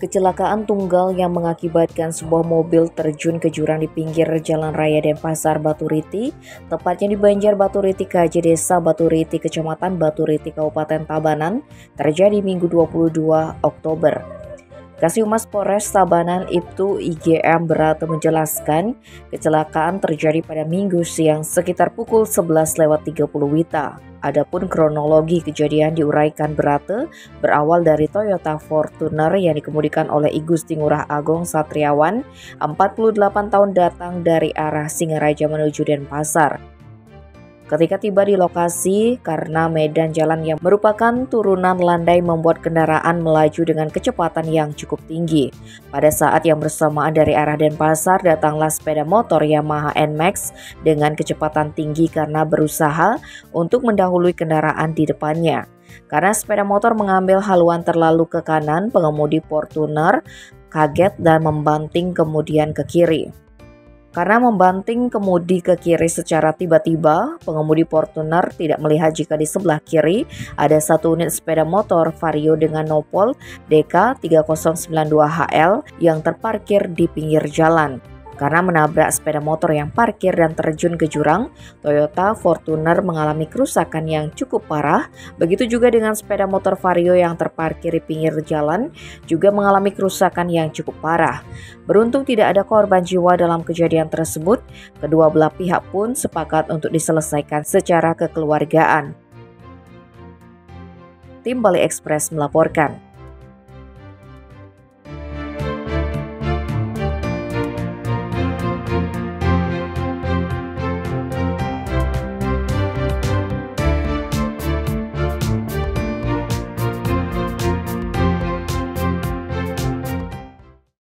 Kecelakaan tunggal yang mengakibatkan sebuah mobil terjun ke jurang di pinggir Jalan Raya Denpasar, Baturiti, tepatnya di Banjar Baturiti KJ Desa Baturiti, Kecamatan Baturiti, Kabupaten Tabanan, terjadi Minggu 22 Oktober. Kasih-Humas Polres Tabanan Ibtu IGM Berate menjelaskan kecelakaan terjadi pada Minggu siang sekitar pukul 11.30 WITA. Adapun kronologi kejadian diuraikan Berate berawal dari Toyota Fortuner yang dikemudikan oleh I Gusti Ngurah Agong Satriawan, 48 tahun, datang dari arah Singaraja menuju Denpasar. Ketika tiba di lokasi, karena medan jalan yang merupakan turunan landai membuat kendaraan melaju dengan kecepatan yang cukup tinggi. Pada saat yang bersamaan dari arah Denpasar datanglah sepeda motor Yamaha NMAX dengan kecepatan tinggi karena berusaha untuk mendahului kendaraan di depannya. Karena sepeda motor mengambil haluan terlalu ke kanan, pengemudi Fortuner kaget dan membanting kemudian ke kiri. Karena membanting kemudi ke kiri secara tiba-tiba, pengemudi Fortuner tidak melihat jika di sebelah kiri ada satu unit sepeda motor Vario dengan nopol DK3092HL yang terparkir di pinggir jalan. Karena menabrak sepeda motor yang parkir dan terjun ke jurang, Toyota Fortuner mengalami kerusakan yang cukup parah. Begitu juga dengan sepeda motor Vario yang terparkir di pinggir jalan juga mengalami kerusakan yang cukup parah. Beruntung tidak ada korban jiwa dalam kejadian tersebut. Kedua belah pihak pun sepakat untuk diselesaikan secara kekeluargaan. Tim Bali Express melaporkan.